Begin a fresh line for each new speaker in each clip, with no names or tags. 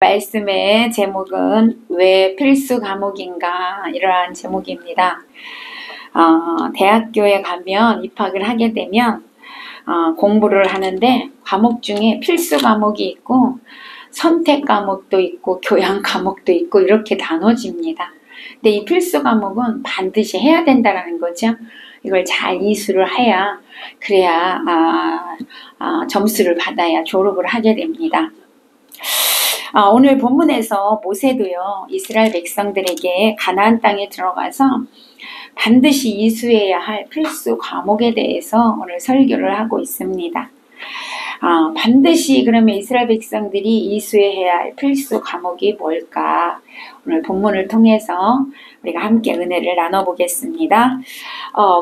말씀의 제목은 왜 필수 과목인가 이러한 제목입니다. 대학교에 가면 입학을 하게 되면 공부를 하는데 과목 중에 필수 과목이 있고 선택 과목도 있고 교양 과목도 있고 이렇게 나눠집니다. 근데 이 필수 과목은 반드시 해야 된다는 거죠. 이걸 잘 이수를 해야 그래야 점수를 받아야 졸업을 하게 됩니다. 오늘 본문에서 모세도요, 이스라엘 백성들에게 가나안 땅에 들어가서 반드시 이수해야 할 필수 과목에 대해서 오늘 설교를 하고 있습니다. 반드시 그러면 이스라엘 백성들이 이수해야 할 필수 과목이 뭘까? 오늘 본문을 통해서 우리가 함께 은혜를 나눠보겠습니다.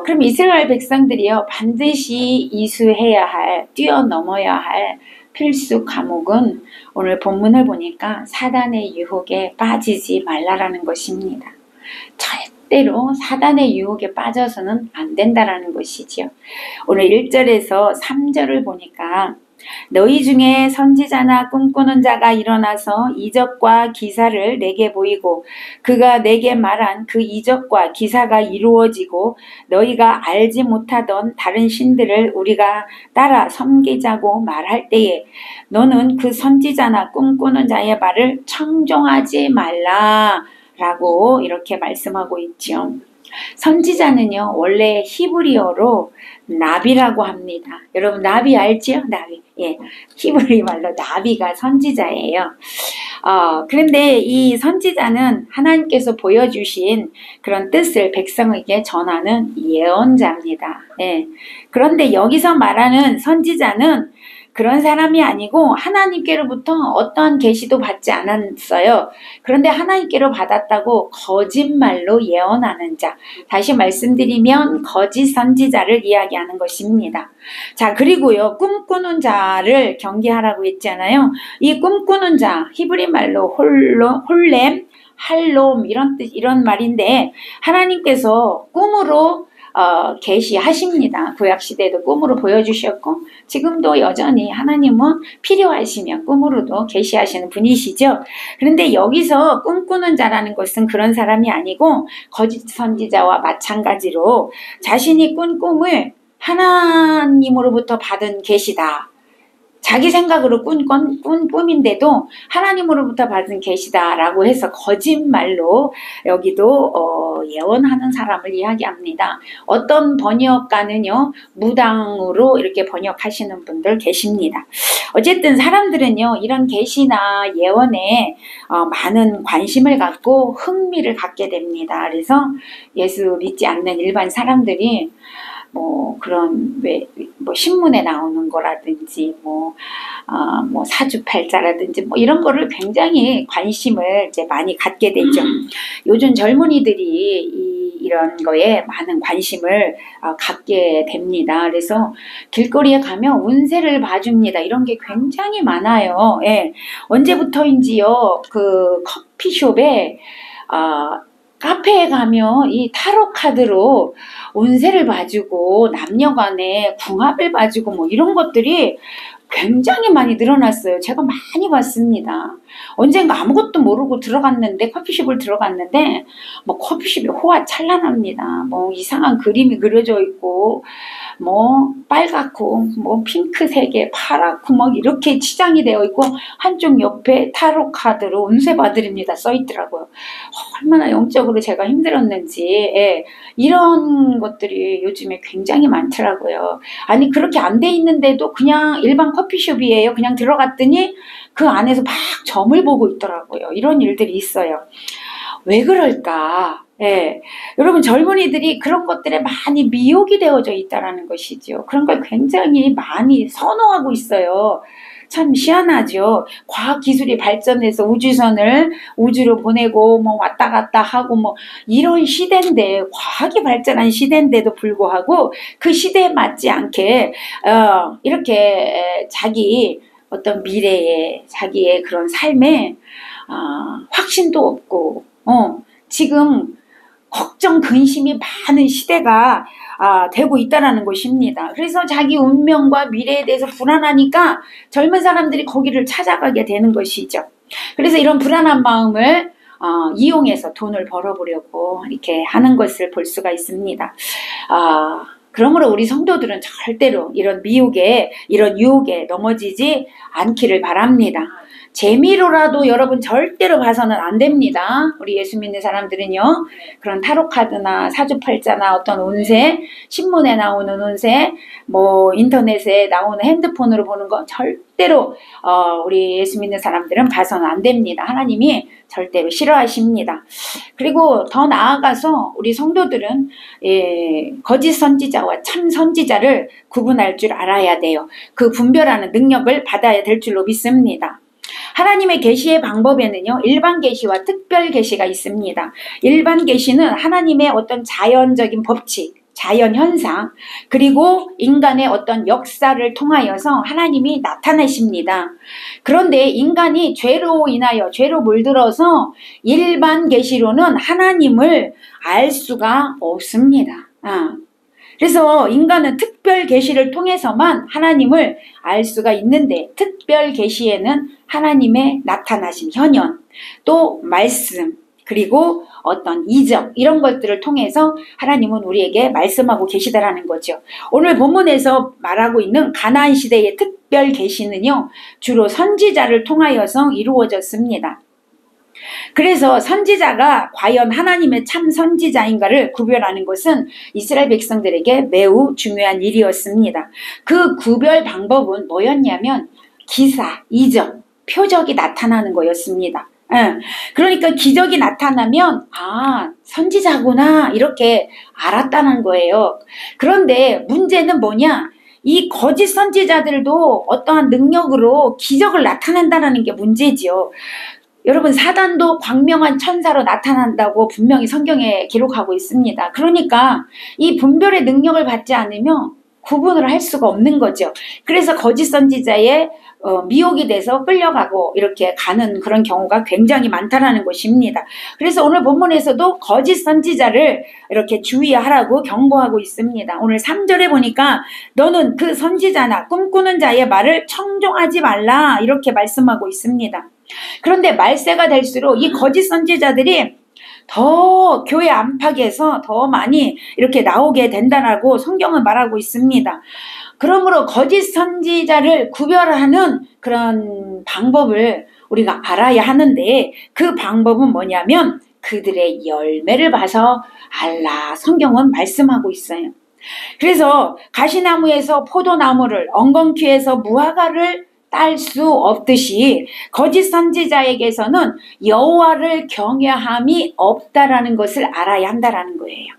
그럼 이스라엘 백성들이요, 반드시 이수해야 할, 뛰어넘어야 할 필수 과목은 오늘 본문을 보니까 사단의 유혹에 빠지지 말라라는 것입니다. 절대로 사단의 유혹에 빠져서는 안 된다라는 것이지요. 오늘 1절에서 3절을 보니까 너희 중에 선지자나 꿈꾸는 자가 일어나서 이적과 기사를 내게 보이고 그가 내게 말한 그 이적과 기사가 이루어지고 너희가 알지 못하던 다른 신들을 우리가 따라 섬기자고 말할 때에 너는 그 선지자나 꿈꾸는 자의 말을 청종하지 말라 라고 이렇게 말씀하고 있죠. 선지자는요, 원래 히브리어로 나비라고 합니다. 여러분 나비 알지요? 나비. 예, 히브리 말로 나비가 선지자예요. 그런데 이 선지자는 하나님께서 보여주신 그런 뜻을 백성에게 전하는 예언자입니다. 예. 그런데 여기서 말하는 선지자는 그런 사람이 아니고 하나님께로부터 어떠한 계시도 받지 않았어요. 그런데 하나님께로 받았다고 거짓말로 예언하는 자. 다시 말씀드리면 거짓 선지자를 이야기하는 것입니다. 자, 그리고요, 꿈꾸는 자를 경계하라고 했잖아요. 이 꿈꾸는 자, 히브리 말로 홀렘, 할롬 이런 뜻, 이런 말인데 하나님께서 꿈으로 계시하십니다. 구약시대에도 꿈으로 보여주셨고 지금도 여전히 하나님은 필요하시면 꿈으로도 계시하시는 분이시죠. 그런데 여기서 꿈꾸는 자라는 것은 그런 사람이 아니고 거짓 선지자와 마찬가지로 자신이 꾼 꿈을 하나님으로부터 받은 계시다. 자기 생각으로 꾼 꿈인데도 하나님으로부터 받은 계시다라고 해서 거짓말로 여기도 예언하는 사람을 이야기합니다. 어떤 번역가는요, 무당으로 이렇게 번역하시는 분들 계십니다. 어쨌든 사람들은요, 이런 계시나 예언에 많은 관심을 갖고 흥미를 갖게 됩니다. 그래서 예수 믿지 않는 일반 사람들이 그런 신문에 나오는 거라든지 사주팔자라든지 이런 거를 굉장히 관심을 이제 많이 갖게 되죠. 요즘 젊은이들이 이런 거에 많은 관심을 갖게 됩니다. 그래서 길거리에 가면 운세를 봐줍니다. 이런 게 굉장히 많아요. 예. 언제부터인지요, 그 커피숍에 카페에 가면 이 타로 카드로 운세를 봐주고 남녀간에 궁합을 봐주고 이런 것들이 굉장히 많이 늘어났어요. 제가 많이 봤습니다. 언젠가 아무것도 모르고 들어갔는데, 커피숍을 들어갔는데 커피숍이 호화찬란합니다. 이상한 그림이 그려져 있고 빨갛고 핑크색에 파랗고 이렇게 치장이 되어 있고 한쪽 옆에 타로 카드로 운세 봐드립니다 써 있더라고요. 얼마나 영적으로 제가 힘들었는지. 예, 이런 것들이 요즘에 굉장히 많더라고요. 아니 그렇게 안 돼 있는데도 그냥 일반 커피숍이에요. 그냥 들어갔더니 그 안에서 막 점을 보고 있더라고요. 이런 일들이 있어요. 왜 그럴까? 예, 여러분 젊은이들이 그런 것들에 많이 미혹이 되어져 있다라는 것이죠. 그런 걸 굉장히 많이 선호하고 있어요. 참 희한하죠. 과학기술이 발전해서 우주선을 우주로 보내고 왔다 갔다 하고 이런 시대인데, 과학이 발전한 시대인데도 불구하고 그 시대에 맞지 않게 이렇게 자기 어떤 미래에, 자기의 그런 삶에 확신도 없고 지금 걱정 근심이 많은 시대가 되고 있다는 것입니다. 그래서 자기 운명과 미래에 대해서 불안하니까 젊은 사람들이 거기를 찾아가게 되는 것이죠. 그래서 이런 불안한 마음을 이용해서 돈을 벌어보려고 이렇게 하는 것을 볼 수가 있습니다. 그러므로 우리 성도들은 절대로 이런 미혹에, 이런 유혹에 넘어지지 않기를 바랍니다. 재미로라도 여러분 절대로 봐서는 안 됩니다. 우리 예수 믿는 사람들은요. 그런 타로카드나 사주팔자나 어떤 운세, 신문에 나오는 운세, 뭐 인터넷에 나오는 핸드폰으로 보는 거 절대로 우리 예수 믿는 사람들은 봐서는 안 됩니다. 하나님이 절대로 싫어하십니다. 그리고 더 나아가서 우리 성도들은 거짓 선지자와 참 선지자를 구분할 줄 알아야 돼요. 그 분별하는 능력을 받아야 될 줄로 믿습니다. 하나님의 계시의 방법에는요, 일반 계시와 특별 계시가 있습니다. 일반 계시는 하나님의 어떤 자연적인 법칙, 자연 현상, 그리고 인간의 어떤 역사를 통하여서 하나님이 나타나십니다. 그런데 인간이 죄로 인하여 죄로 물들어서 일반 계시로는 하나님을 알 수가 없습니다. 그래서 인간은 특별 계시를 통해서만 하나님을 알 수가 있는데, 특별 계시에는 하나님의 나타나심, 현현, 또 말씀, 그리고 어떤 이적, 이런 것들을 통해서 하나님은 우리에게 말씀하고 계시다라는 거죠. 오늘 본문에서 말하고 있는 가나안 시대의 특별 계시는요, 주로 선지자를 통하여서 이루어졌습니다. 그래서 선지자가 과연 하나님의 참 선지자인가를 구별하는 것은 이스라엘 백성들에게 매우 중요한 일이었습니다. 그 구별 방법은 뭐였냐면 기사, 이적, 표적이 나타나는 거였습니다. 그러니까 기적이 나타나면 선지자구나 이렇게 알았다는 거예요. 그런데 문제는 뭐냐? 이 거짓 선지자들도 어떠한 능력으로 기적을 나타낸다는 게 문제지요. 여러분, 사단도 광명한 천사로 나타난다고 분명히 성경에 기록하고 있습니다. 그러니까 이 분별의 능력을 받지 않으면 구분을 할 수가 없는 거죠. 그래서 거짓 선지자의 미혹이 돼서 끌려가고 이렇게 가는 그런 경우가 굉장히 많다라는 것입니다. 그래서 오늘 본문에서도 거짓 선지자를 이렇게 주의하라고 경고하고 있습니다. 오늘 3절에 보니까 너는 그 선지자나 꿈꾸는 자의 말을 청종하지 말라 이렇게 말씀하고 있습니다. 그런데 말세가 될수록 이 거짓 선지자들이 더 교회 안팎에서 더 많이 이렇게 나오게 된다라고 성경은 말하고 있습니다. 그러므로 거짓 선지자를 구별하는 그런 방법을 우리가 알아야 하는데, 그 방법은 뭐냐면 그들의 열매를 봐서 알라, 성경은 말씀하고 있어요. 그래서 가시나무에서 포도나무를, 엉겅퀴에서 무화과를 딸 수 없듯이 거짓 선지자에게서는 여호와를 경외함이 없다라는 것을 알아야 한다라는 거예요.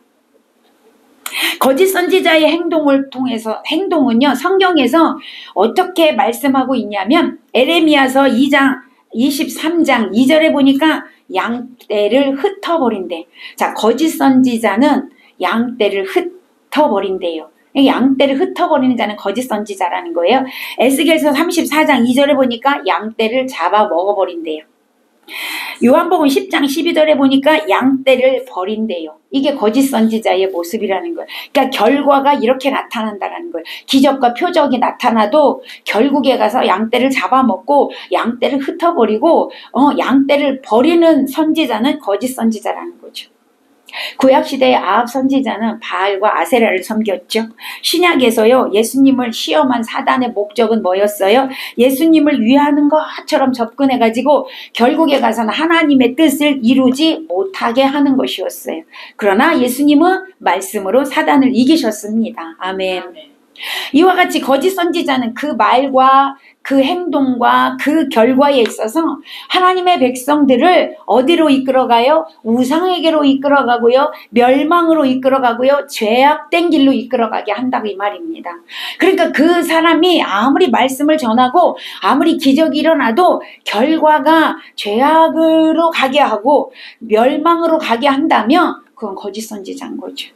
거짓 선지자의 행동을 통해서, 행동은요, 성경에서 어떻게 말씀하고 있냐면 에레미야서 2장 23장 2절에 보니까 양떼를 흩어버린대. 자, 거짓 선지자는 양떼를 흩어버린대요. 양떼를 흩어버리는 자는 거짓 선지자라는 거예요. 에스겔서 34장 2절에 보니까 양떼를 잡아 먹어버린대요. 요한복음 10장 12절에 보니까 양떼를 버린대요. 이게 거짓 선지자의 모습이라는 거예요. 그러니까 결과가 이렇게 나타난다는 거예요. 기적과 표적이 나타나도 결국에 가서 양떼를 잡아먹고 양떼를 흩어버리고 양떼를 버리는 선지자는 거짓 선지자라는 거죠. 구약시대의 아합 선지자는 바알과 아세라를 섬겼죠. 신약에서요, 예수님을 시험한 사단의 목적은 뭐였어요? 예수님을 위하는 것처럼 접근해가지고 결국에 가서는 하나님의 뜻을 이루지 못하게 하는 것이었어요. 그러나 예수님은 말씀으로 사단을 이기셨습니다. 아멘. 이와 같이 거짓 선지자는 그 말과 그 행동과 그 결과에 있어서 하나님의 백성들을 어디로 이끌어가요? 우상에게로 이끌어가고요, 멸망으로 이끌어가고요, 죄악된 길로 이끌어가게 한다고 이 말입니다. 그러니까 그 사람이 아무리 말씀을 전하고 아무리 기적이 일어나도 결과가 죄악으로 가게 하고 멸망으로 가게 한다면 그건 거짓 선지자인 거죠.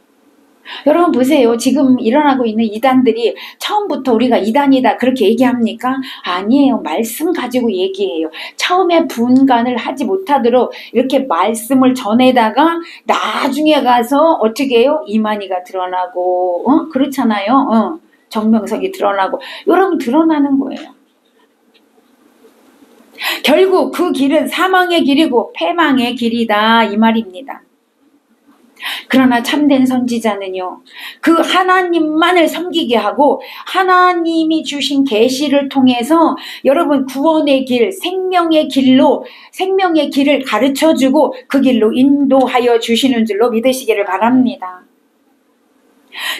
여러분 보세요. 지금 일어나고 있는 이단들이 처음부터 우리가 이단이다 그렇게 얘기합니까? 아니에요. 말씀 가지고 얘기해요. 처음에 분간을 하지 못하도록 이렇게 말씀을 전해다가 나중에 가서 어떻게 해요? 이만희가 드러나고 그렇잖아요. 정명석이 드러나고 여러분 드러나는 거예요. 결국 그 길은 사망의 길이고 패망의 길이다 이 말입니다. 그러나 참된 선지자는요, 그 하나님만을 섬기게 하고 하나님이 주신 계시를 통해서 여러분 구원의 길, 생명의 길로 생명의 길을 가르쳐주고 그 길로 인도하여 주시는 줄로 믿으시기를 바랍니다.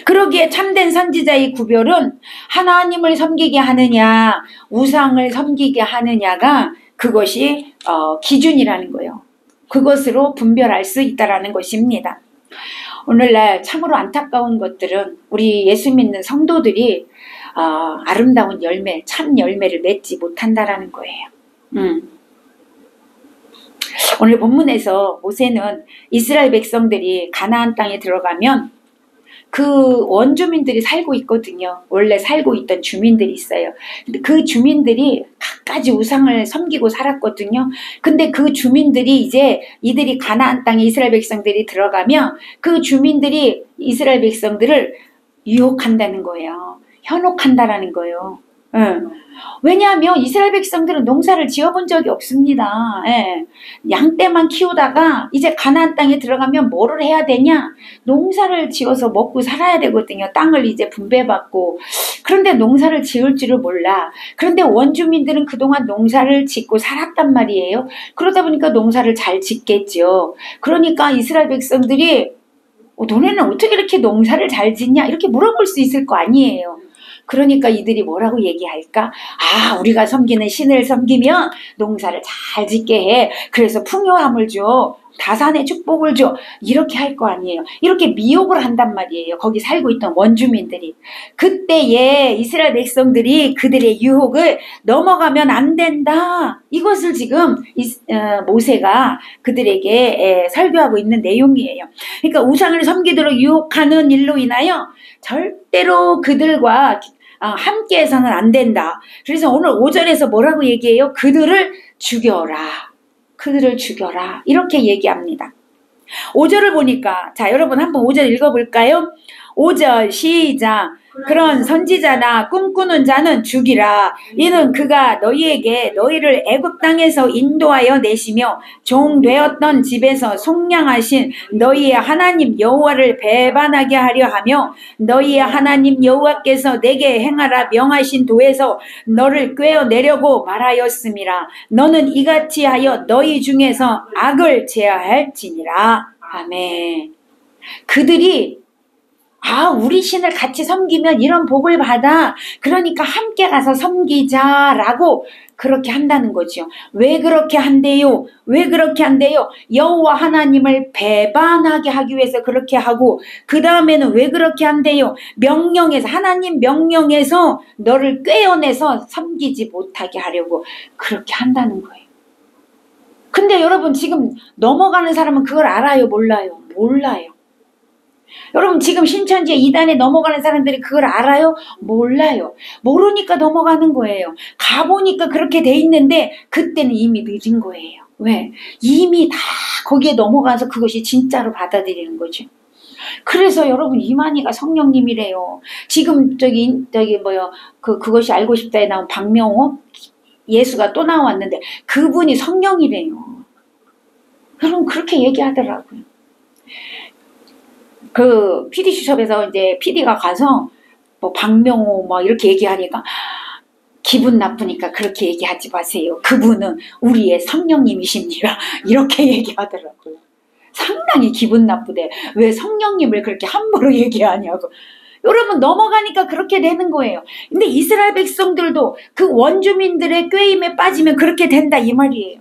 그러기에 참된 선지자의 구별은 하나님을 섬기게 하느냐 우상을 섬기게 하느냐가 그것이 기준이라는 거예요. 그것으로 분별할 수 있다는 것입니다. 오늘날 참으로 안타까운 것들은 우리 예수 믿는 성도들이 아름다운 열매, 참 열매를 맺지 못한다라는 거예요. 오늘 본문에서 모세는 이스라엘 백성들이 가나안 땅에 들어가면 그 원주민들이 살고 있거든요. 원래 살고 있던 주민들이 있어요. 근데 그 주민들이 갖가지 우상을 섬기고 살았거든요. 근데 그 주민들이 이제 이들이 가나안 땅에 이스라엘 백성들이 들어가면 그 주민들이 이스라엘 백성들을 유혹한다는 거예요. 현혹한다라는 거예요. 왜냐하면 이스라엘 백성들은 농사를 지어본 적이 없습니다. 양떼만 키우다가 이제 가나안 땅에 들어가면 뭐를 해야 되냐? 농사를 지어서 먹고 살아야 되거든요. 땅을 이제 분배받고. 그런데 농사를 지을 줄을 몰라. 그런데 원주민들은 그동안 농사를 짓고 살았단 말이에요. 그러다 보니까 농사를 잘 짓겠죠. 그러니까 이스라엘 백성들이 너네는 어떻게 이렇게 농사를 잘 짓냐? 이렇게 물어볼 수 있을 거 아니에요. 그러니까 이들이 뭐라고 얘기할까? 우리가 섬기는 신을 섬기면 농사를 잘 짓게 해. 그래서 풍요함을 줘. 다산의 축복을 줘. 이렇게 할 거 아니에요. 이렇게 미혹을 한단 말이에요. 거기 살고 있던 원주민들이. 그때에 이스라엘 백성들이 그들의 유혹을 넘어가면 안 된다. 이것을 지금 모세가 그들에게 설교하고 있는 내용이에요. 그러니까 우상을 섬기도록 유혹하는 일로 인하여 절대로 그들과 함께해서는 안 된다. 그래서 오늘 5절에서 뭐라고 얘기해요? 그들을 죽여라. 그들을 죽여라. 이렇게 얘기합니다. 5절을 보니까 자 여러분 한번 5절 읽어볼까요? 5절 시작. 그런 선지자나 꿈꾸는 자는 죽이라. 이는 그가 너희에게 너희를 애굽 땅에서 인도하여 내시며 종되었던 집에서 속량하신 너희의 하나님 여호와를 배반하게 하려 하며 너희의 하나님 여호와께서 내게 행하라 명하신 도에서 너를 꿰어내려고 말하였음이라. 너는 이같이 하여 너희 중에서 악을 제하할지니라. 아멘. 그들이 우리 신을 같이 섬기면 이런 복을 받아. 그러니까 함께 가서 섬기자라고 그렇게 한다는 거죠. 왜 그렇게 한대요? 왜 그렇게 한대요? 여호와 하나님을 배반하게 하기 위해서 그렇게 하고 그 다음에는 왜 그렇게 한대요? 명령에서 하나님 명령에서 너를 꿰어내서 섬기지 못하게 하려고 그렇게 한다는 거예요. 근데 여러분 지금 넘어가는 사람은 그걸 알아요? 몰라요? 몰라요. 여러분 지금 신천지에 이단에 넘어가는 사람들이 그걸 알아요? 몰라요. 모르니까 넘어가는 거예요. 가보니까 그렇게 돼 있는데 그때는 이미 늦은 거예요. 왜? 이미 다 거기에 넘어가서 그것이 진짜로 받아들이는 거죠. 그래서 여러분 이만희가 성령님이래요. 지금 그것이 알고 싶다에 나온 박명호 예수가 또 나왔는데 그분이 성령이래요. 여러분 그렇게 얘기하더라고요. 그 PD 수첩에서 이제 PD가 가서 박명호 이렇게 얘기하니까 기분 나쁘니까 그렇게 얘기하지 마세요. 그분은 우리의 성령님이십니다. 이렇게 얘기하더라고요. 상당히 기분 나쁘대. 왜 성령님을 그렇게 함부로 얘기하냐고. 여러분 넘어가니까 그렇게 되는 거예요. 근데 이스라엘 백성들도 그 원주민들의 꾀임에 빠지면 그렇게 된다 이 말이에요.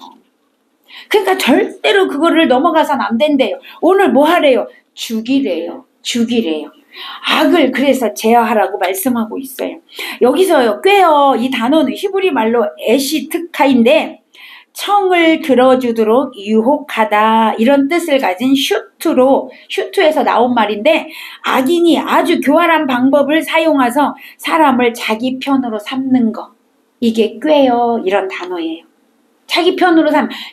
그러니까 절대로 그거를 넘어가서는 안 된대요. 오늘 뭐 하래요? 죽이래요. 악을 그래서 제어하라고 말씀하고 있어요. 여기서요. 꿰어 이 단어는 히브리 말로 에시트카인데 청을 들어주도록 유혹하다 이런 뜻을 가진 슈트에서 나온 말인데 악인이 아주 교활한 방법을 사용해서 사람을 자기 편으로 삼는 거 이게 꿰어 이런 단어예요. 자기 편으로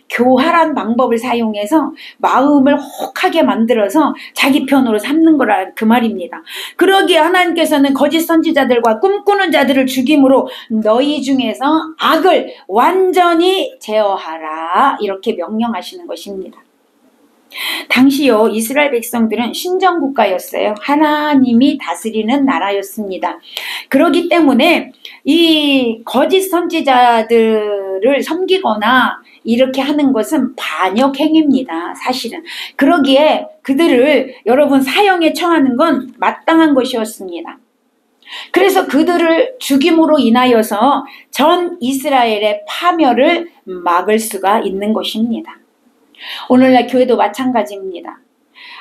교활한 방법을 사용해서 마음을 혹하게 만들어서 자기 편으로 삼는 거라 그 말입니다. 그러기에 하나님께서는 거짓 선지자들과 꿈꾸는 자들을 죽임으로 너희 중에서 악을 완전히 제어하라 이렇게 명령하시는 것입니다. 당시요 이스라엘 백성들은 신정국가였어요. 하나님이 다스리는 나라였습니다. 그렇기 때문에 이 거짓 선지자들을 섬기거나 이렇게 하는 것은 반역 행위입니다. 사실은. 그러기에 그들을 여러분 사형에 처하는 건 마땅한 것이었습니다. 그래서 그들을 죽임으로 인하여서 전 이스라엘의 파멸을 막을 수가 있는 것입니다. 오늘날 교회도 마찬가지입니다.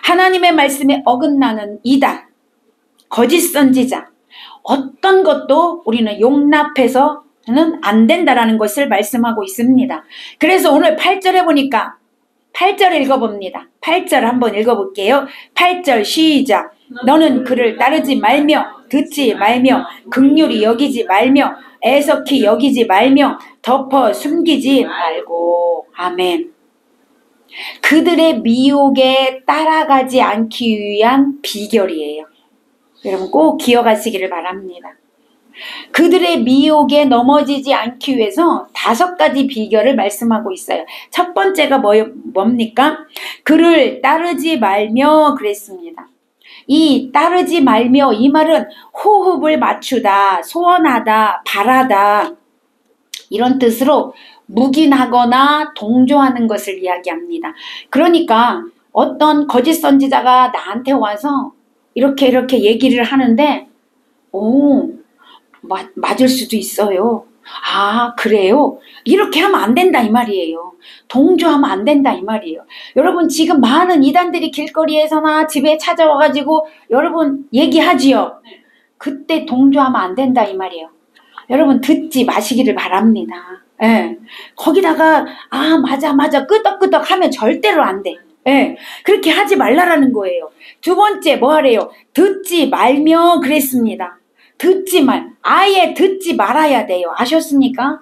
하나님의 말씀에 어긋나는 이단, 거짓 선지자, 어떤 것도 우리는 용납해서는 안 된다라는 것을 말씀하고 있습니다. 그래서 오늘 8절에 보니까 8절 읽어봅니다. 8절 한번 읽어볼게요. 8절 시작. 너는 그를 따르지 말며 듣지 말며 긍휼히 여기지 말며 애석히 여기지 말며 덮어 숨기지 말고. 아멘. 그들의 미혹에 따라가지 않기 위한 비결이에요. 여러분 꼭 기억하시기를 바랍니다. 그들의 미혹에 넘어지지 않기 위해서 5가지 비결을 말씀하고 있어요. 첫 번째가 뭡니까? 그를 따르지 말며 그랬습니다. 이 따르지 말며 이 말은 호흡을 맞추다, 소원하다, 바라다 이런 뜻으로 묵인하거나 동조하는 것을 이야기합니다. 그러니까 어떤 거짓 선지자가 나한테 와서 이렇게 얘기를 하는데 맞을 수도 있어요. 아 그래요? 이렇게 하면 안 된다 이 말이에요. 동조하면 안 된다 이 말이에요. 여러분 지금 많은 이단들이 길거리에서나 집에 찾아와가지고 여러분 얘기하지요. 그때 동조하면 안 된다 이 말이에요. 여러분 듣지 마시기를 바랍니다. 예. 거기다가 맞아 끄덕끄덕 하면 절대로 안 돼. 예. 그렇게 하지 말라라는 거예요. 두 번째 뭐 하래요? 듣지 말며 그랬습니다. 아예 듣지 말아야 돼요. 아셨습니까?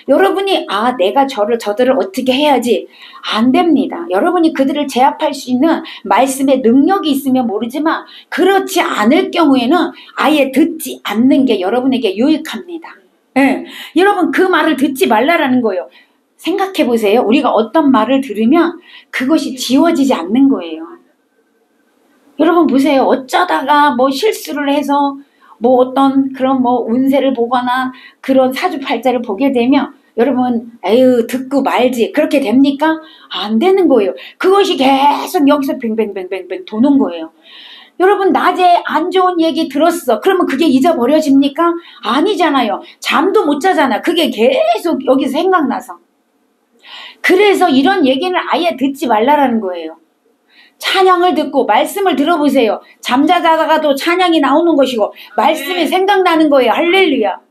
여러분이 내가 저들을 어떻게 해야지 안 됩니다. 여러분이 그들을 제압할 수 있는 말씀의 능력이 있으면 모르지만 그렇지 않을 경우에는 아예 듣지 않는 게 여러분에게 유익합니다. 네. 여러분 그 말을 듣지 말라라는 거예요. 생각해 보세요. 우리가 어떤 말을 들으면 그것이 지워지지 않는 거예요. 여러분 보세요. 어쩌다가 실수를 해서 어떤 그런 운세를 보거나 그런 사주팔자를 보게 되면 여러분 에휴 듣고 말지 그렇게 됩니까? 안 되는 거예요. 그것이 계속 여기서 뱅뱅뱅뱅 도는 거예요. 여러분 낮에 안 좋은 얘기 들었어. 그러면 그게 잊어버려집니까? 아니잖아요. 잠도 못 자잖아. 그게 계속 여기서 생각나서. 그래서 이런 얘기는 아예 듣지 말라라는 거예요. 찬양을 듣고 말씀을 들어보세요. 잠자다가도 찬양이 나오는 것이고 말씀이 생각나는 거예요. 할렐루야.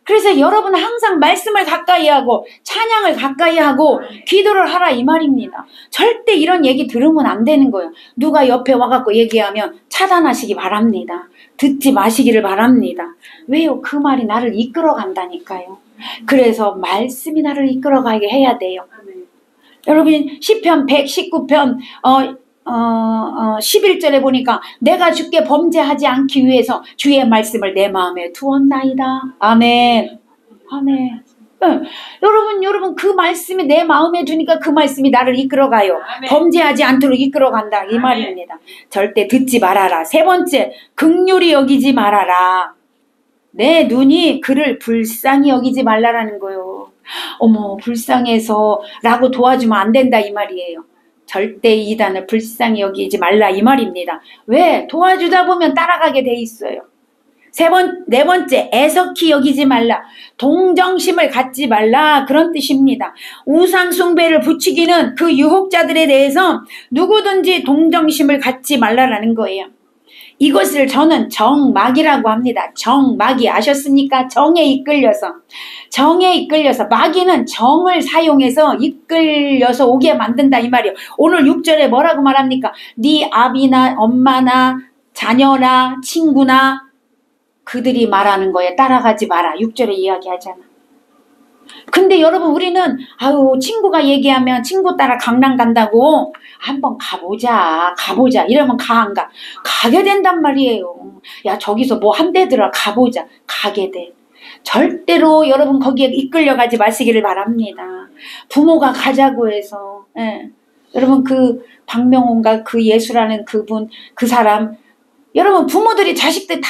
그래서 여러분 항상 말씀을 가까이 하고 찬양을 가까이 하고 기도를 하라 이 말입니다. 절대 이런 얘기 들으면 안 되는 거예요. 누가 옆에 와갖고 얘기하면 차단하시기 바랍니다. 듣지 마시기를 바랍니다. 왜요? 그 말이 나를 이끌어 간다니까요. 그래서 말씀이 나를 이끌어가게 해야 돼요. 여러분 시편 119편 11절에 보니까 내가 주께 범죄하지 않기 위해서 주의 말씀을 내 마음에 두었나이다. 아멘. 아멘. 여러분 그 말씀이 내 마음에 두니까 그 말씀이 나를 이끌어가요. 아멘. 범죄하지 않도록 이끌어간다 이 말입니다. 절대 듣지 말아라. 세 번째 긍휼히 여기지 말아라. 내 눈이 그를 불쌍히 여기지 말라라는 거예요. 불쌍해서 라고 도와주면 안 된다 이 말이에요. 절대 이단을 불쌍히 여기지 말라 이 말입니다. 왜? 도와주다 보면 따라가게 돼 있어요. 네 번째 애석히 여기지 말라. 동정심을 갖지 말라 그런 뜻입니다. 우상 숭배를 부추기는 그 유혹자들에 대해서 누구든지 동정심을 갖지 말라라는 거예요. 이것을 저는 정마귀라고 합니다. 정마귀 아셨습니까? 정에 이끌려서 마귀는 정을 사용해서 이끌려서 오게 만든다 이 말이에요. 오늘 6절에 뭐라고 말합니까? 네 아비나 엄마나 자녀나 친구나 그들이 말하는 거에 따라가지 마라. 6절에 이야기하잖아. 근데 여러분 우리는 아유 친구가 얘기하면 친구 따라 강남 간다고 한번 가보자 이러면 가 안 가? 가게 된단 말이에요. 야 저기서 뭐 한대더라 가보자 가게 돼. 절대로 여러분 거기에 이끌려가지 마시기를 바랍니다. 부모가 가자고 해서 여러분 그 박명훈가 그 예수라는 그분 그 사람 여러분 부모들이 자식들 다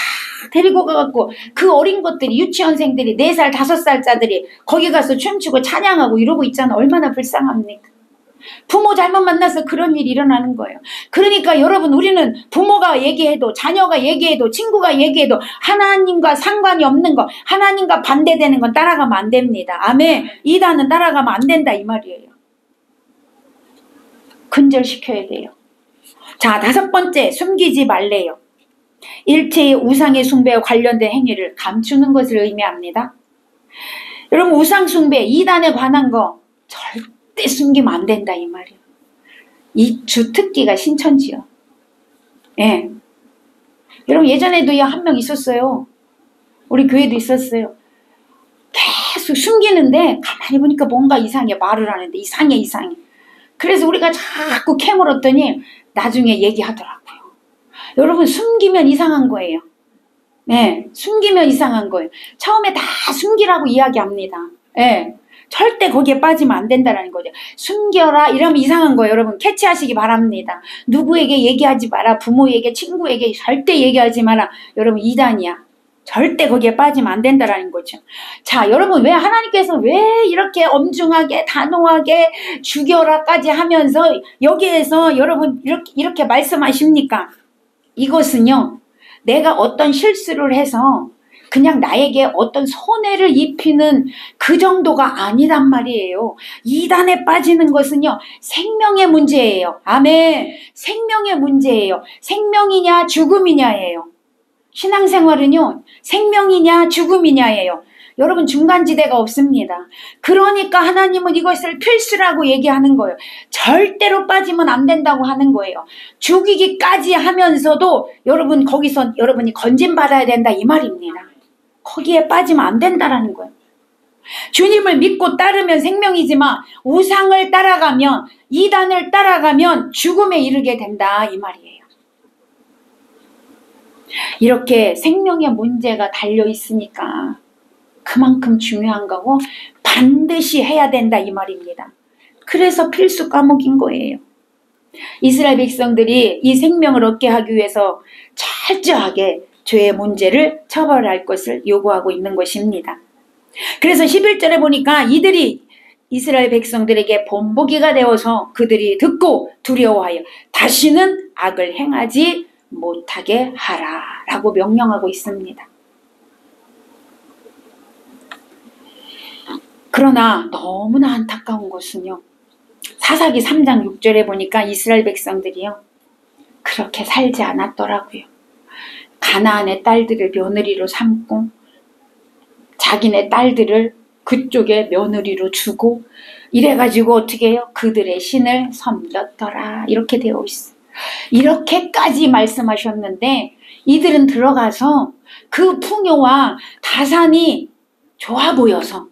데리고 가갖고 그 어린 것들이 유치원생들이 4살 5살짜들이 거기 가서 춤추고 찬양하고 이러고 있잖아. 얼마나 불쌍합니까? 부모 잘못 만나서 그런 일이 일어나는 거예요. 그러니까 여러분 우리는 부모가 얘기해도 자녀가 얘기해도 친구가 얘기해도 하나님과 상관이 없는 거 하나님과 반대되는 건 따라가면 안 됩니다. 아멘. 이단은 따라가면 안 된다 이 말이에요. 근절시켜야 돼요. 자 5번째 숨기지 말래요. 일체의 우상의 숭배와 관련된 행위를 감추는 것을 의미합니다. 여러분 우상 숭배 이단에 관한 거 절대 숨기면 안 된다 이 말이에요. 이 주특기가 신천지요. 예. 여러분 예전에도 한 명 있었어요. 우리 교회도 있었어요. 계속 숨기는데 가만히 보니까 뭔가 이상해. 말을 하는데 이상해. 그래서 우리가 자꾸 캐물었더니 나중에 얘기하더라고요. 여러분 숨기면 이상한 거예요. 네, 숨기면 이상한 거예요. 처음에 다 숨기라고 이야기합니다. 네, 절대 거기에 빠지면 안 된다는 거죠. 숨겨라 이러면 이상한 거예요. 여러분 캐치하시기 바랍니다. 누구에게 얘기하지 마라. 부모에게 친구에게 절대 얘기하지 마라. 여러분 이단이야. 절대 거기에 빠지면 안 된다는 거죠. 자 여러분 왜 하나님께서 왜 이렇게 엄중하게 단호하게 죽여라까지 하면서 여기에서 여러분 이렇게 말씀하십니까? 이것은요 내가 어떤 실수를 해서 그냥 나에게 어떤 손해를 입히는 그 정도가 아니란 말이에요. 이단에 빠지는 것은요 생명의 문제예요. 아멘. 생명의 문제예요. 생명이냐 죽음이냐예요. 신앙생활은요 생명이냐 죽음이냐예요. 여러분 중간지대가 없습니다. 그러니까 하나님은 이것을 필수라고 얘기하는 거예요. 절대로 빠지면 안 된다고 하는 거예요. 죽이기까지 하면서도 여러분 거기서 여러분이 건진받아야 된다 이 말입니다. 거기에 빠지면 안 된다라는 거예요. 주님을 믿고 따르면 생명이지만 우상을 따라가면 이단을 따라가면 죽음에 이르게 된다 이 말이에요. 이렇게 생명의 문제가 달려 있으니까 그만큼 중요한 거고 반드시 해야 된다 이 말입니다. 그래서 필수 과목인 거예요. 이스라엘 백성들이 이 생명을 얻게 하기 위해서 철저하게 죄의 문제를 처벌할 것을 요구하고 있는 것입니다. 그래서 11절에 보니까 이들이 이스라엘 백성들에게 본보기가 되어서 그들이 듣고 두려워하여 다시는 악을 행하지 못하게 하라 라고 명령하고 있습니다. 그러나 너무나 안타까운 것은요. 사사기 3장 6절에 보니까 이스라엘 백성들이요. 그렇게 살지 않았더라고요. 가나안의 딸들을 며느리로 삼고 자기네 딸들을 그쪽에 며느리로 주고 이래가지고 어떻게 해요? 그들의 신을 섬겼더라. 이렇게 되어 있어요. 이렇게까지 말씀하셨는데 이들은 들어가서 그 풍요와 다산이 좋아 보여서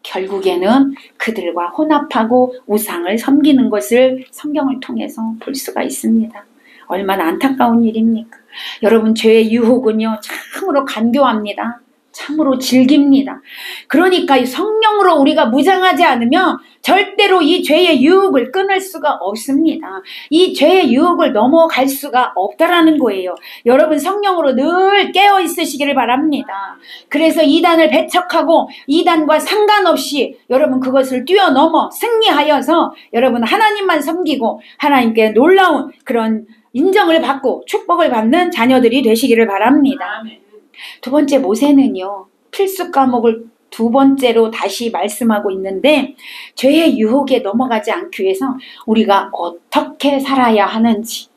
결국에는 그들과 혼합하고 우상을 섬기는 것을 성경을 통해서 볼 수가 있습니다. 얼마나 안타까운 일입니까? 여러분 죄의 유혹은요 참으로 간교합니다. 참으로 즐깁니다. 그러니까 성령으로 우리가 무장하지 않으면 절대로 이 죄의 유혹을 끊을 수가 없습니다. 이 죄의 유혹을 넘어갈 수가 없다라는 거예요. 여러분 성령으로 늘 깨어 있으시기를 바랍니다. 그래서 이단을 배척하고 이단과 상관없이 여러분 그것을 뛰어넘어 승리하여서 여러분 하나님만 섬기고 하나님께 놀라운 그런 인정을 받고 축복을 받는 자녀들이 되시기를 바랍니다. 두 번째 모세는요. 필수 과목을 두 번째로 다시 말씀하고 있는데 죄의 유혹에 넘어가지 않기 위해서 우리가 어떻게 살아야 하는지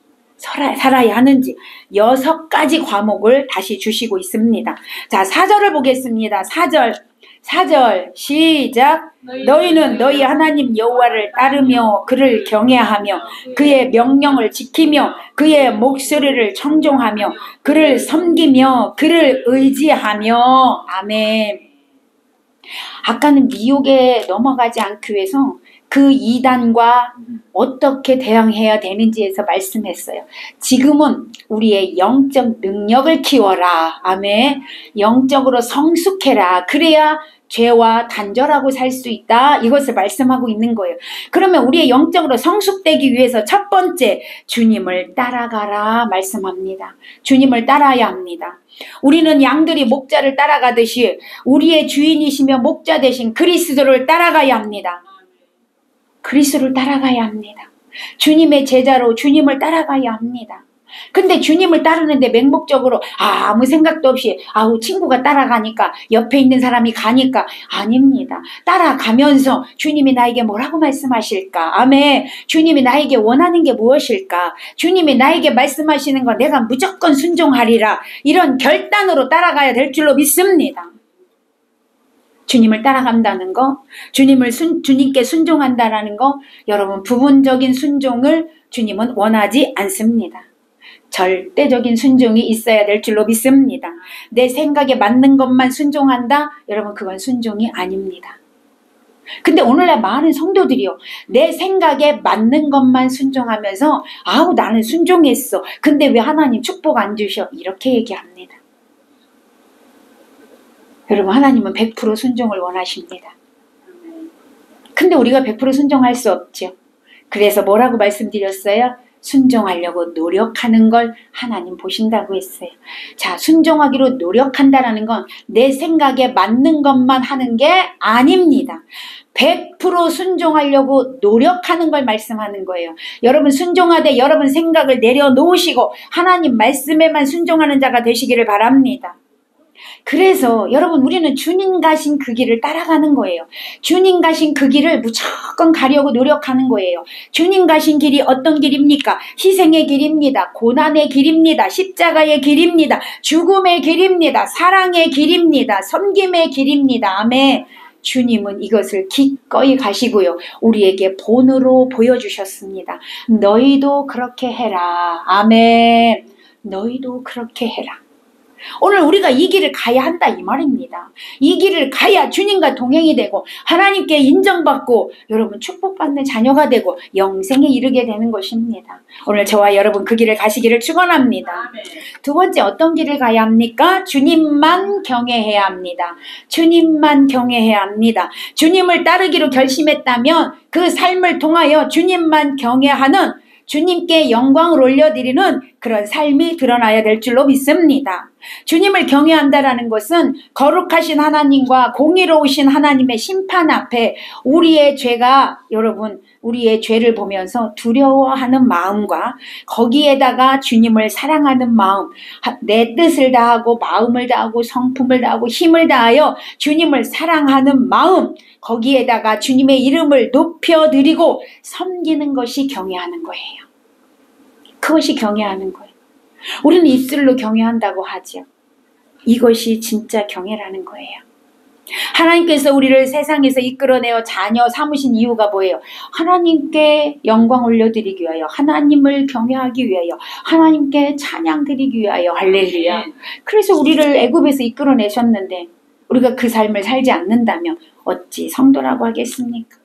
6가지 과목을 다시 주시고 있습니다. 자 4절을 보겠습니다. 4절 시작. 너희는 너희 하나님 여호와를 따르며 그를 경외하며 그의 명령을 지키며 그의 목소리를 청종하며 그를 섬기며 그를 의지하며 아멘. 아까는 미혹에 넘어가지 않기 위해서 그 이단과 어떻게 대항해야 되는지에서 말씀했어요. 지금은 우리의 영적 능력을 키워라. 아멘. 영적으로 성숙해라. 그래야 죄와 단절하고 살 수 있다. 이것을 말씀하고 있는 거예요. 그러면 우리의 영적으로 성숙되기 위해서 첫 번째, 주님을 따라가라 말씀합니다. 주님을 따라야 합니다. 우리는 양들이 목자를 따라가듯이 우리의 주인이시며 목자 되신 그리스도를 따라가야 합니다. 그리스도를 따라가야 합니다. 주님의 제자로 주님을 따라가야 합니다. 근데 주님을 따르는데 맹목적으로 아무 생각도 없이 친구가 따라가니까 옆에 있는 사람이 가니까 아닙니다. 따라가면서 주님이 나에게 뭐라고 말씀하실까? 아멘. 주님이 나에게 원하는 게 무엇일까? 주님이 나에게 말씀하시는 거 내가 무조건 순종하리라. 이런 결단으로 따라가야 될 줄로 믿습니다. 주님을 따라간다는 거, 주님께 순종한다라는 거, 여러분 부분적인 순종을 주님은 원하지 않습니다. 절대적인 순종이 있어야 될 줄로 믿습니다. 내 생각에 맞는 것만 순종한다? 여러분 그건 순종이 아닙니다. 근데 오늘날 많은 성도들이요, 내 생각에 맞는 것만 순종하면서 나는 순종했어. 근데 왜 하나님 축복 안 주셔? 이렇게 얘기합니다. 여러분 하나님은 100% 순종을 원하십니다. 근데 우리가 100% 순종할 수 없죠. 그래서 뭐라고 말씀드렸어요? 순종하려고 노력하는 걸 하나님 보신다고 했어요. 자, 순종하기로 노력한다라는 건 내 생각에 맞는 것만 하는 게 아닙니다. 100% 순종하려고 노력하는 걸 말씀하는 거예요. 여러분 순종하되 여러분 생각을 내려놓으시고 하나님 말씀에만 순종하는 자가 되시기를 바랍니다. 그래서 여러분 우리는 주님 가신 그 길을 따라가는 거예요. 주님 가신 그 길을 무조건 가려고 노력하는 거예요. 주님 가신 길이 어떤 길입니까? 희생의 길입니다. 고난의 길입니다. 십자가의 길입니다. 죽음의 길입니다. 사랑의 길입니다. 섬김의 길입니다. 아멘. 주님은 이것을 기꺼이 가시고요. 우리에게 본으로 보여주셨습니다. 너희도 그렇게 해라. 아멘. 너희도 그렇게 해라. 오늘 우리가 이 길을 가야 한다 이 말입니다. 이 길을 가야 주님과 동행이 되고 하나님께 인정받고 여러분 축복받는 자녀가 되고 영생에 이르게 되는 것입니다. 오늘 저와 여러분 그 길을 가시기를 축원합니다. 두 번째 어떤 길을 가야 합니까? 주님만 경외해야 합니다. 주님만 경외해야 합니다. 주님을 따르기로 결심했다면 그 삶을 통하여 주님만 경외하는, 주님께 영광을 올려드리는 그런 삶이 드러나야 될 줄로 믿습니다. 주님을 경외한다라는 것은 거룩하신 하나님과 공의로우신 하나님의 심판 앞에 우리의 죄가, 여러분 우리의 죄를 보면서 두려워하는 마음과 거기에다가 주님을 사랑하는 마음, 내 뜻을 다하고 마음을 다하고 성품을 다하고 힘을 다하여 주님을 사랑하는 마음, 거기에다가 주님의 이름을 높여드리고 섬기는 것이 경외하는 거예요. 그것이 경외하는 거예요. 우리는 입술로 경외한다고 하죠. 이것이 진짜 경외라는 거예요. 하나님께서 우리를 세상에서 이끌어내어 자녀 삼으신 이유가 뭐예요? 하나님께 영광 올려드리기 위하여, 하나님을 경외하기 위하여, 하나님께 찬양 드리기 위하여. 할렐루야. 그래서 우리를 애굽에서 이끌어내셨는데 우리가 그 삶을 살지 않는다면 어찌 성도라고 하겠습니까?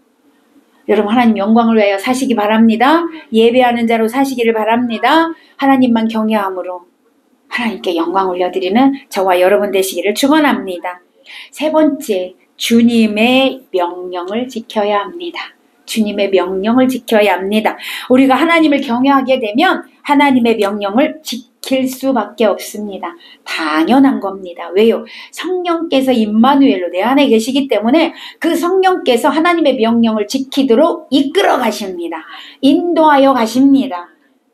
여러분 하나님 영광을 위하여 사시기 바랍니다. 예배하는 자로 사시기를 바랍니다. 하나님만 경외함으로 하나님께 영광 올려드리는 저와 여러분 되시기를 축원합니다. 세 번째, 주님의 명령을 지켜야 합니다. 주님의 명령을 지켜야 합니다. 우리가 하나님을 경외하게 되면 하나님의 명령을 지킬 수밖에 없습니다. 당연한 겁니다. 왜요? 성령께서 임마누엘로 내 안에 계시기 때문에 그 성령께서 하나님의 명령을 지키도록 이끌어 가십니다. 인도하여 가십니다.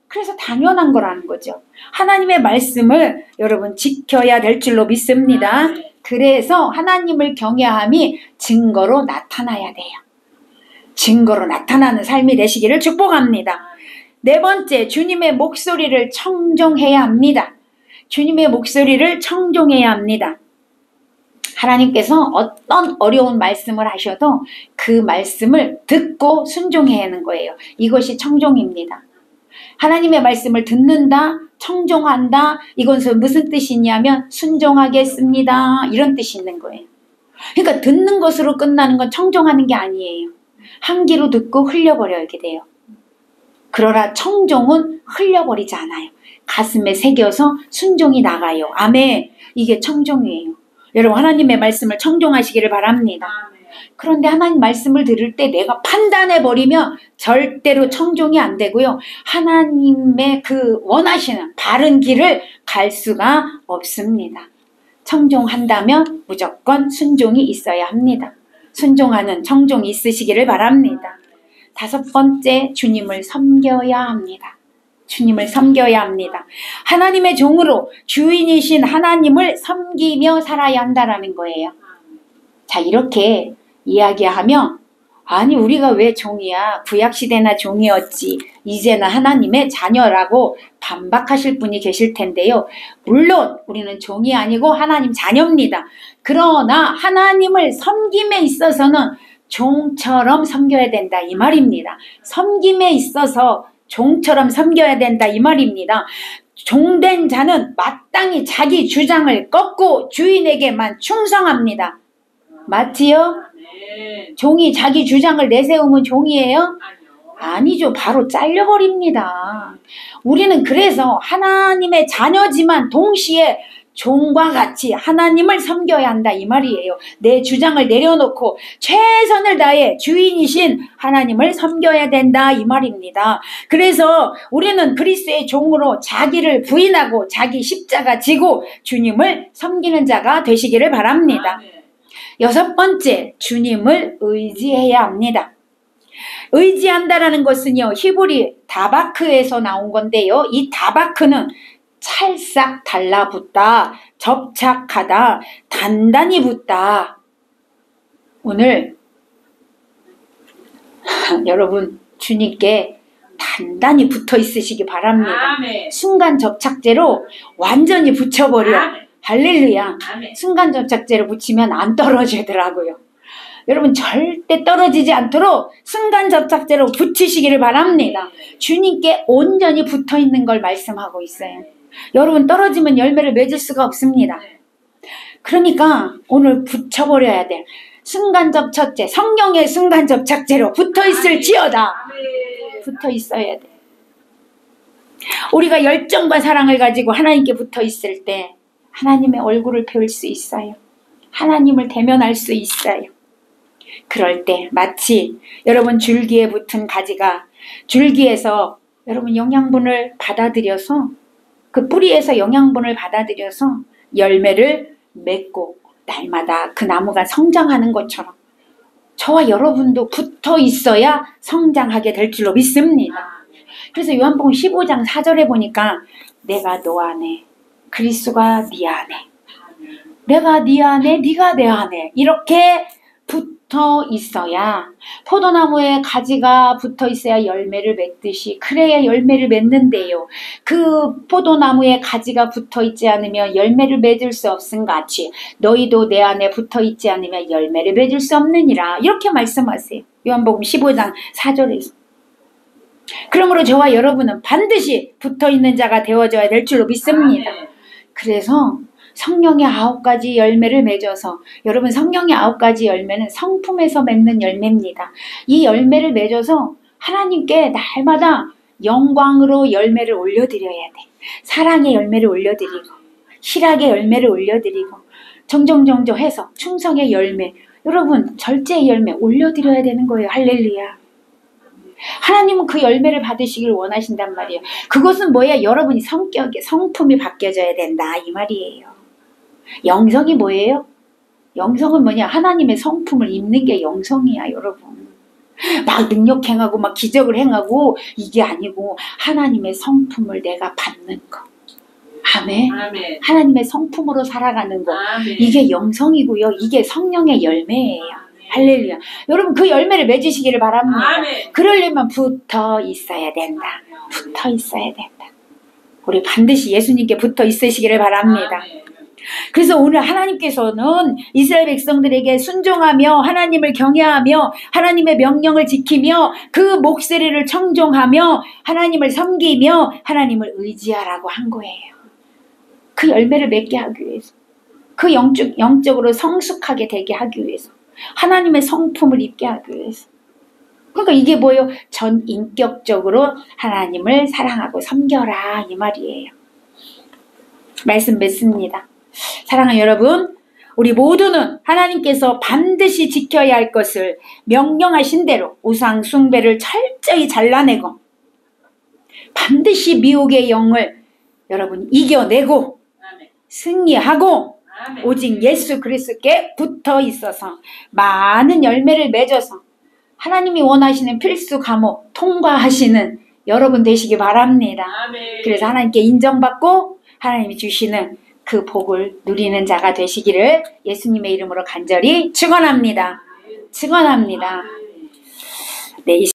그래서 당연한 거라는 거죠. 하나님의 말씀을 여러분 지켜야 될 줄로 믿습니다. 그래서 하나님을 경외함이 증거로 나타나야 돼요. 증거로 나타나는 삶이 되시기를 축복합니다. 네 번째, 주님의 목소리를 청종해야 합니다. 주님의 목소리를 청종해야 합니다. 하나님께서 어떤 어려운 말씀을 하셔도 그 말씀을 듣고 순종해야 하는 거예요. 이것이 청종입니다. 하나님의 말씀을 듣는다, 청종한다, 이것은 무슨 뜻이냐면 순종하겠습니다, 이런 뜻이 있는 거예요. 그러니까 듣는 것으로 끝나는 건 청종하는 게 아니에요. 한 귀로 듣고 흘려버리게 돼요. 그러나 청종은 흘려버리지 않아요. 가슴에 새겨서 순종이 나가요. 아멘. 이게 청종이에요. 여러분 하나님의 말씀을 청종하시기를 바랍니다. 그런데 하나님 말씀을 들을 때 내가 판단해버리면 절대로 청종이 안 되고요. 하나님의 그 원하시는 바른 길을 갈 수가 없습니다. 청종한다면 무조건 순종이 있어야 합니다. 순종하는 청종이 있으시기를 바랍니다. 5번째, 주님을 섬겨야 합니다. 주님을 섬겨야 합니다. 하나님의 종으로 주인이신 하나님을 섬기며 살아야 한다라는 거예요. 자, 이렇게 이야기하면 아니 우리가 왜 종이야? 구약시대나 종이었지. 이제는 하나님의 자녀라고 반박하실 분이 계실 텐데요. 물론 우리는 종이 아니고 하나님 자녀입니다. 그러나 하나님을 섬김에 있어서는 종처럼 섬겨야 된다 이 말입니다. 섬김에 있어서 종처럼 섬겨야 된다 이 말입니다. 종된 자는 마땅히 자기 주장을 꺾고 주인에게만 충성합니다. 맞지요? 종이 자기 주장을 내세우면 종이에요? 아니죠. 바로 잘려버립니다. 우리는 그래서 하나님의 자녀지만 동시에 종과 같이 하나님을 섬겨야 한다 이 말이에요. 내 주장을 내려놓고 최선을 다해 주인이신 하나님을 섬겨야 된다 이 말입니다. 그래서 우리는 그리스도의 종으로 자기를 부인하고 자기 십자가 지고 주님을 섬기는 자가 되시기를 바랍니다. 6번째, 주님을 의지해야 합니다. 의지한다라는 것은요, 히브리 다바크에서 나온 건데요. 이 다바크는 찰싹 달라붙다, 접착하다, 단단히 붙다. 오늘 여러분 주님께 단단히 붙어 있으시기 바랍니다. 아멘. 순간 접착제로 완전히 붙여버려. 아멘. 할렐루야. 아멘. 순간 접착제로 붙이면 안 떨어지더라고요. 여러분 절대 떨어지지 않도록 순간 접착제로 붙이시기를 바랍니다. 주님께 온전히 붙어 있는 걸 말씀하고 있어요. 여러분 떨어지면 열매를 맺을 수가 없습니다. 그러니까 오늘 붙여버려야 돼. 순간 접착제, 성령의 순간 접착제로 붙어 있을지어다. 붙어 있어야 돼. 우리가 열정과 사랑을 가지고 하나님께 붙어 있을 때 하나님의 얼굴을 배울 수 있어요. 하나님을 대면할 수 있어요. 그럴 때 마치 여러분 줄기에 붙은 가지가 줄기에서 여러분 영양분을 받아들여서 그 뿌리에서 영양분을 받아들여서 열매를 맺고 날마다 그 나무가 성장하는 것처럼 저와 여러분도 붙어 있어야 성장하게 될 줄로 믿습니다. 그래서 요한복음 15장 4절에 보니까 내가 너 안에 그리스도가 네 안에 내가 네 안에 네가 내 안에 이렇게 붙어 있어야 포도나무에 가지가 붙어 있어야 열매를 맺듯이 그래야 열매를 맺는데요. 그 포도나무에 가지가 붙어 있지 않으면 열매를 맺을 수 없음 같이 너희도 내 안에 붙어 있지 않으면 열매를 맺을 수 없느니라 이렇게 말씀하세요. 요한복음 15장 4절에서. 그러므로 저와 여러분은 반드시 붙어 있는 자가 되어져야 될 줄로 믿습니다. 그래서 성령의 9가지 열매를 맺어서 여러분 성령의 9가지 열매는 성품에서 맺는 열매입니다. 이 열매를 맺어서 하나님께 날마다 영광으로 열매를 올려드려야 돼. 사랑의 열매를 올려드리고 희락의 열매를 올려드리고 정정정정 해서 충성의 열매 여러분 절제의 열매 올려드려야 되는 거예요. 할렐루야. 하나님은 그 열매를 받으시길 원하신단 말이에요. 그것은 뭐예요? 여러분이 성품이 바뀌어져야 된다 이 말이에요. 영성이 뭐예요? 영성은 뭐냐? 하나님의 성품을 입는 게 영성이야 여러분. 막 능력 행하고 막 기적을 행하고 이게 아니고 하나님의 성품을 내가 받는 거. 아멘. 아멘. 하나님의 성품으로 살아가는 거. 아멘. 이게 영성이고요. 이게 성령의 열매예요. 할렐루야. 여러분 그 열매를 맺으시기를 바랍니다. 아멘. 그러려면 붙어 있어야 된다. 붙어 있어야 된다. 우리 반드시 예수님께 붙어 있으시기를 바랍니다. 아멘. 그래서 오늘 하나님께서는 이스라엘 백성들에게 순종하며 하나님을 경외하며 하나님의 명령을 지키며 그 목소리를 청종하며 하나님을 섬기며 하나님을 의지하라고 한 거예요. 그 열매를 맺게 하기 위해서. 그 영적으로 성숙하게 되게 하기 위해서, 하나님의 성품을 입게 하기 위해서. 그러니까 이게 뭐예요? 전 인격적으로 하나님을 사랑하고 섬겨라, 이 말이에요. 말씀 맺습니다. 사랑하는 여러분, 우리 모두는 하나님께서 반드시 지켜야 할 것을 명령하신 대로 우상 숭배를 철저히 잘라내고 반드시 미혹의 영을 여러분 이겨내고 승리하고 오직 예수 그리스도께 붙어 있어서 많은 열매를 맺어서 하나님이 원하시는 필수 과목 통과하시는 여러분 되시기 바랍니다. 그래서 하나님께 인정받고 하나님이 주시는 그 복을 누리는 자가 되시기를 예수님의 이름으로 간절히 축원합니다. 축원합니다. 네.